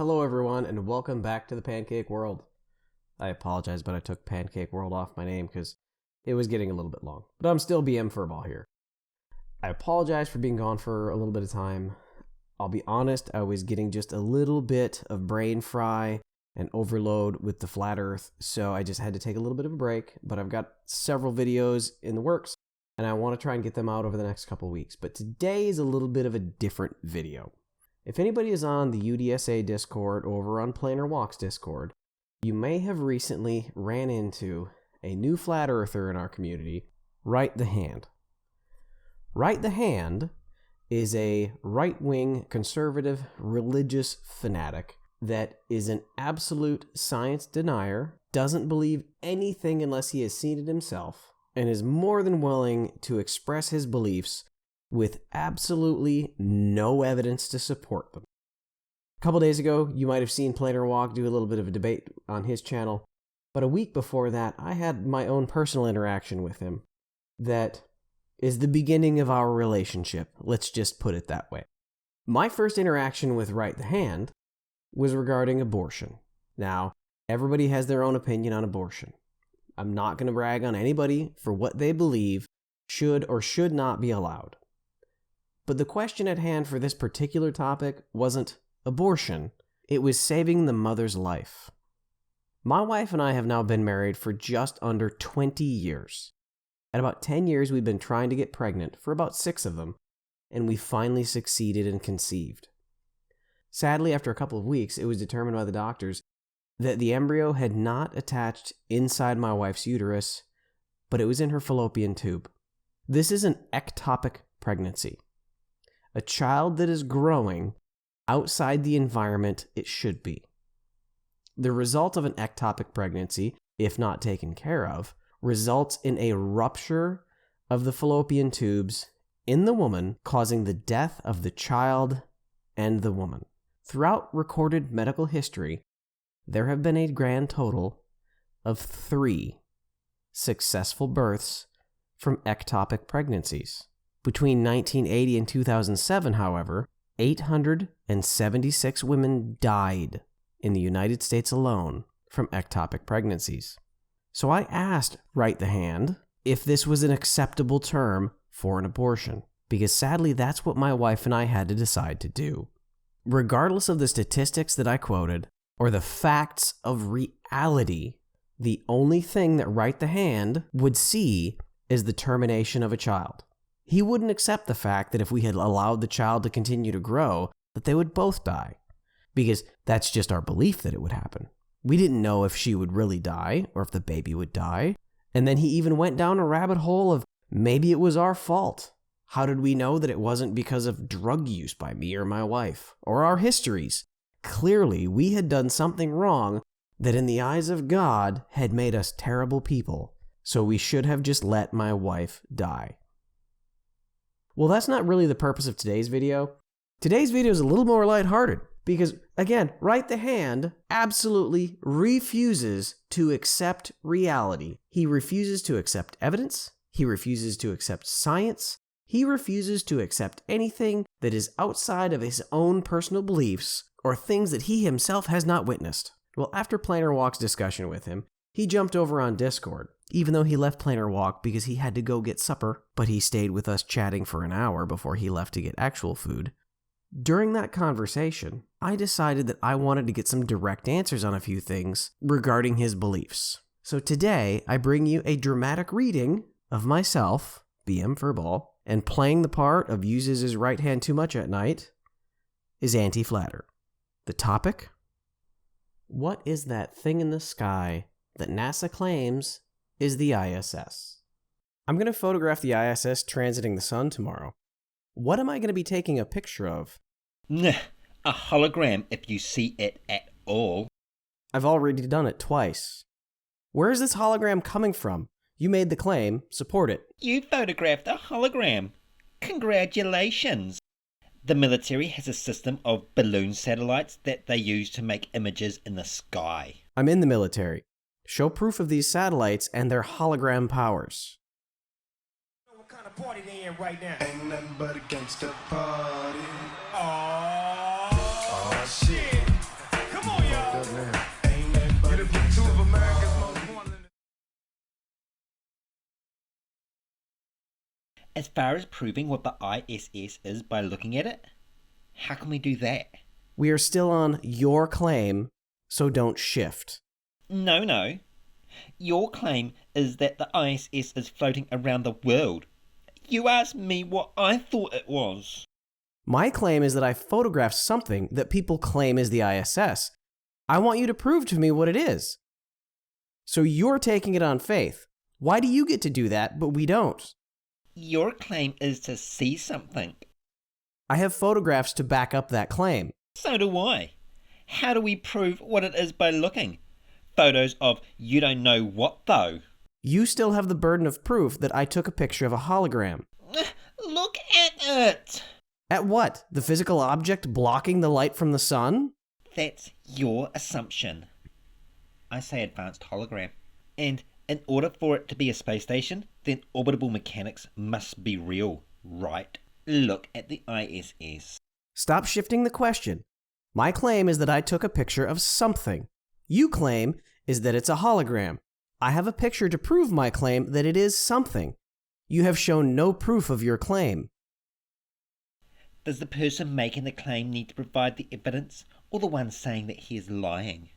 Hello everyone, and welcome back to the Pancake World. I apologize, but I took Pancake World off my name because it was getting a little bit long. But I'm still BM Furball here. I apologize for being gone for a little bit of time. I'll be honest, I was getting just a little bit of brain fry and overload with the flat earth, so I just had to take a little bit of a break, but I've got several videos in the works, and I want to try and get them out over the next couple weeks. But today is a little bit of a different video. If anybody is on the UDSA Discord or over on Planar Walks Discord, you may have recently ran into a new flat earther in our community, Rightthehand. Rightthehand is a right-wing conservative religious fanatic that is an absolute science denier, doesn't believe anything unless he has seen it himself, and is more than willing to express his beliefs with absolutely no evidence to support them. A couple days ago, you might have seen Planar Walk do a little bit of a debate on his channel, but a week before that, I had my own personal interaction with him that is the beginning of our relationship. Let's just put it that way. My first interaction with Rightthehand was regarding abortion. Now, everybody has their own opinion on abortion. I'm not going to brag on anybody for what they believe should or should not be allowed. But the question at hand for this particular topic wasn't abortion. It was saving the mother's life. My wife and I have now been married for just under 20 years. At about 10 years, we've been trying to get pregnant for about 6 of them, and we finally succeeded and conceived. Sadly, after a couple of weeks, it was determined by the doctors that the embryo had not attached inside my wife's uterus, but it was in her fallopian tube. This is an ectopic pregnancy. A child that is growing outside the environment it should be. The result of an ectopic pregnancy, if not taken care of, results in a rupture of the fallopian tubes in the woman, causing the death of the child and the woman. Throughout recorded medical history, there have been a grand total of 3 successful births from ectopic pregnancies. Between 1980 and 2007, however, 876 women died in the United States alone from ectopic pregnancies. So I asked Rightthehand if this was an acceptable term for an abortion, because sadly that's what my wife and I had to decide to do. Regardless of the statistics that I quoted, or the facts of reality, the only thing that Rightthehand would see is the termination of a child. He wouldn't accept the fact that if we had allowed the child to continue to grow, that they would both die, because that's just our belief that it would happen. We didn't know if she would really die or if the baby would die. And then he even went down a rabbit hole of maybe it was our fault. How did we know that it wasn't because of drug use by me or my wife or our histories? Clearly, we had done something wrong that in the eyes of God had made us terrible people. So we should have just let my wife die. Well, that's not really the purpose of today's video. Today's video is a little more lighthearted because, again, Rightthehand absolutely refuses to accept reality. He refuses to accept evidence. He refuses to accept science. He refuses to accept anything that is outside of his own personal beliefs or things that he himself has not witnessed. Well, after Planar Walk's discussion with him, he jumped over on Discord, even though he left Planar Walk because he had to go get supper, but he stayed with us chatting for an hour before he left to get actual food. During that conversation, I decided that I wanted to get some direct answers on a few things regarding his beliefs. So today, I bring you a dramatic reading of myself, BM Furball, and playing the part of uses his right hand too much at night is anti-flatter. The topic? What is that thing in the sky that NASA claims is the ISS? I'm going to photograph the ISS transiting the sun tomorrow. What am I going to be taking a picture of? A hologram if you see it at all. I've already done it twice. Where is this hologram coming from? You made the claim. Support it. You photographed a hologram. Congratulations. The military has a system of balloon satellites that they use to make images in the sky. I'm in the military. Show proof of these satellites and their hologram powers. What kind of party they in right now? Ain't nothing but a gangsta party. Oh shit. As far as proving what the ISS is by looking at it, how can we do that? We are still on your claim, so don't shift. No. Your claim is that the ISS is floating around the world. You asked me what I thought it was. My claim is that I photographed something that people claim is the ISS. I want you to prove to me what it is. So you're taking it on faith. Why do you get to do that, but we don't? Your claim is to see something. I have photographs to back up that claim. So do I. How do we prove what it is by looking? Photos of you don't know what, though. You still have the burden of proof that I took a picture of a hologram. Look at it! At what? The physical object blocking the light from the sun? That's your assumption. I say advanced hologram. And in order for it to be a space station, then orbital mechanics must be real, right? Look at the ISS. Stop shifting the question. My claim is that I took a picture of something. You claim is that it's a hologram. I have a picture to prove my claim that it is something. You have shown no proof of your claim. Does the person making the claim need to provide the evidence, or the one saying that he is lying?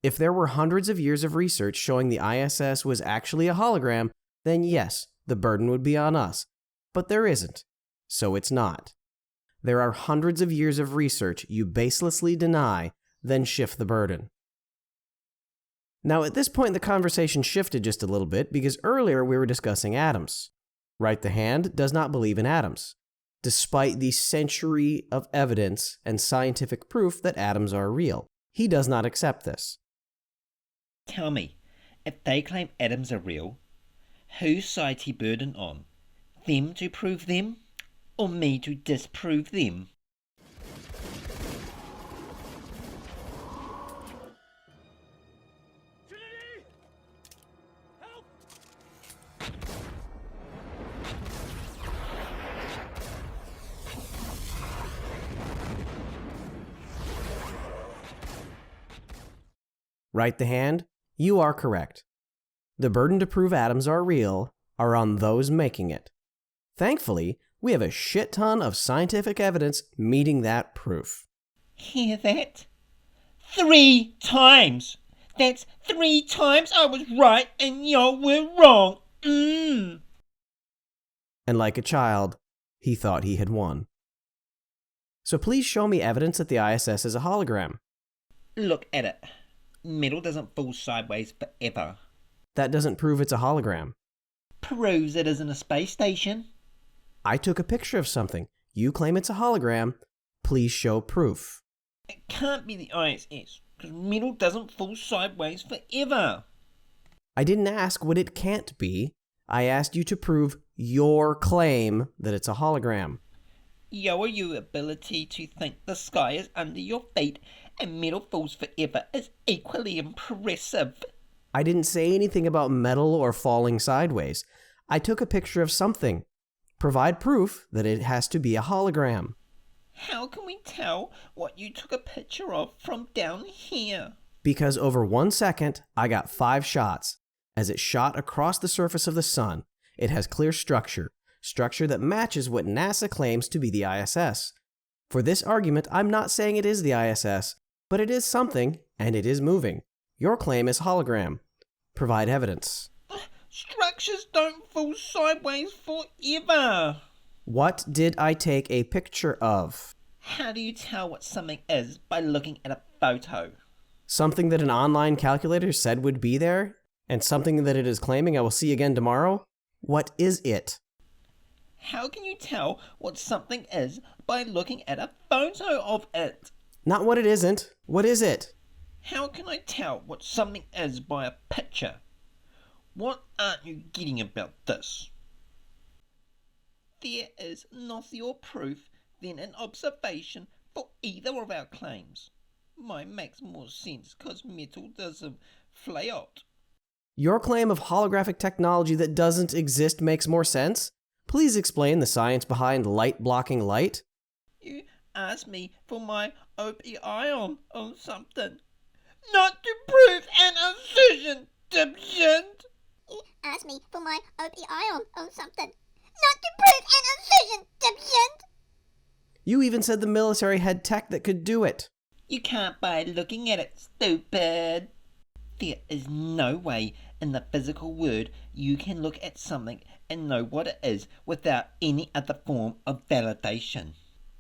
If there were hundreds of years of research showing the ISS was actually a hologram, then yes, the burden would be on us. But there isn't, so it's not. There are hundreds of years of research you baselessly deny, then shift the burden. Now, at this point, the conversation shifted just a little bit because earlier we were discussing atoms. Rightthehand does not believe in atoms, despite the century of evidence and scientific proof that atoms are real. He does not accept this. Tell me, if they claim atoms are real, whose side's he burden on? Them to prove them, or me to disprove them? Rightthehand, you are correct. The burden to prove atoms are real are on those making it. Thankfully, we have a shit ton of scientific evidence meeting that proof. Hear that? 3 times! That's 3 times I was right and y'all were wrong! And like a child, he thought he had won. So please show me evidence that the ISS is a hologram. Look at it. Metal doesn't fall sideways forever. That doesn't prove it's a hologram. Proves it isn't a space station. I took a picture of something. You claim it's a hologram. Please show proof. It can't be the ISS, because metal doesn't fall sideways forever. I didn't ask what it can't be. I asked you to prove your claim that it's a hologram. Your ability to think the sky is under your feet and metal falls forever is equally impressive. I didn't say anything about metal or falling sideways. I took a picture of something. Provide proof that it has to be a hologram. How can we tell what you took a picture of from down here? Because over 1 second, I got 5 shots. As it shot across the surface of the sun, it has clear structure that matches what NASA claims to be the ISS. For this argument, I'm not saying it is the ISS, but it is something, and it is moving. Your claim is hologram. Provide evidence. Structures don't fall sideways forever. What did I take a picture of? How do you tell what something is by looking at a photo? Something that an online calculator said would be there, and something that it is claiming I will see again tomorrow? What is it? How can you tell what something is by looking at a photo of it? Not what it isn't. What is it? How can I tell what something is by a picture? What aren't you getting about this? There is not your proof than an observation for either of our claims. Mine makes more sense because metal doesn't float. Your claim of holographic technology that doesn't exist makes more sense? Please explain the science behind light blocking light. You asked me for my opinion on something. Not to prove an assertion, dipshit. You asked me for my opinion on something. not to prove an assertion, dipshit. You even said the military had tech that could do it. You can't by looking at it, stupid. There is no way in the physical world you can look at something and know what it is without any other form of validation.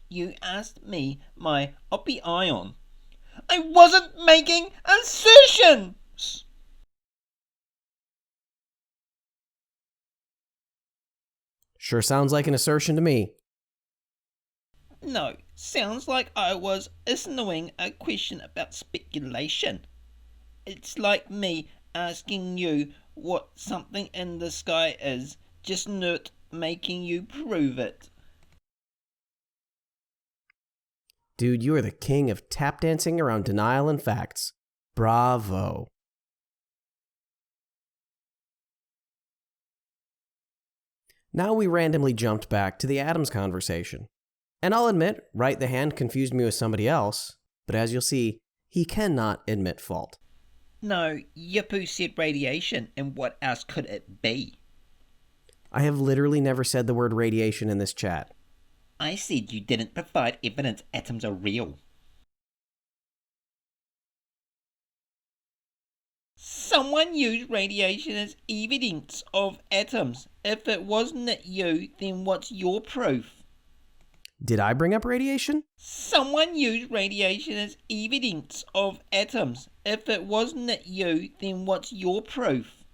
You asked me my opinion. I wasn't making assertions! Sure sounds like an assertion to me. No, sounds like I was insinuating a question about speculation. It's like me asking you what something in the sky is, just not making you prove it. Dude, you are the king of tap dancing around denial and facts. Bravo. Now we randomly jumped back to the atoms conversation. And I'll admit, Right the Hand confused me with somebody else, but as you'll see, he cannot admit fault. No, Yipu said radiation, and what else could it be? I have literally never said the word radiation in this chat. I said you didn't provide evidence atoms are real. Someone used radiation as evidence of atoms. If it wasn't you, then what's your proof? Did I bring up radiation? Someone used radiation as evidence of atoms. If it wasn't you, then what's your proof?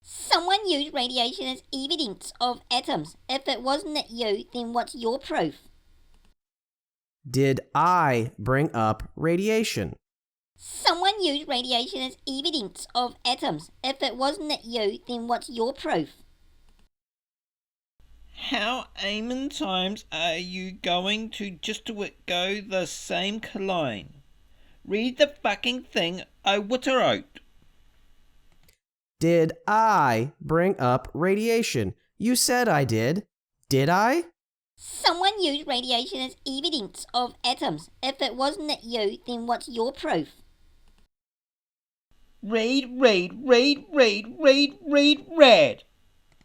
Someone used radiation as evidence of atoms. If it wasn't you, then what's your proof? Did I bring up radiation? Someone used radiation as evidence of atoms. If it wasn't you, then what's your proof? How many times are you going to just to it go the same line? Read the fucking thing I witter out. Did I bring up radiation? You said I did. Did I? Someone used radiation as evidence of atoms. If it wasn't you, then what's your proof? Read.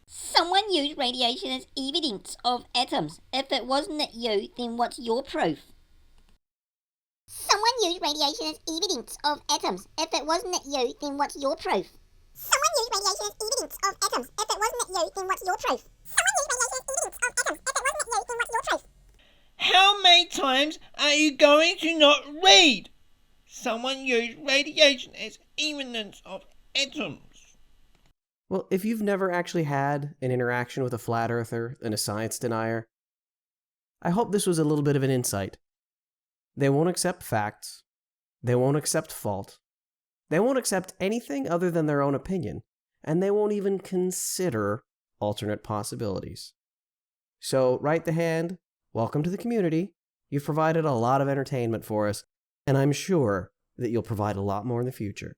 Someone used radiation as evidence of atoms. If it wasn't you, then what's your proof? Someone used radiation as evidence of atoms. If it wasn't you, then what's your proof? Someone used radiation as evidence of atoms. If it wasn't you, then what's your proof? Someone used radiation as evidence of atoms. If it wasn't you, then what's your proof? How many times are you going to not read? Someone used radiation as evidence of atoms. Well, if you've never actually had an interaction with a flat earther and a science denier, I hope this was a little bit of an insight. They won't accept facts. They won't accept fault. They won't accept anything other than their own opinion, and they won't even consider alternate possibilities. So, Right the Hand, welcome to the community. You've provided a lot of entertainment for us, and I'm sure that you'll provide a lot more in the future.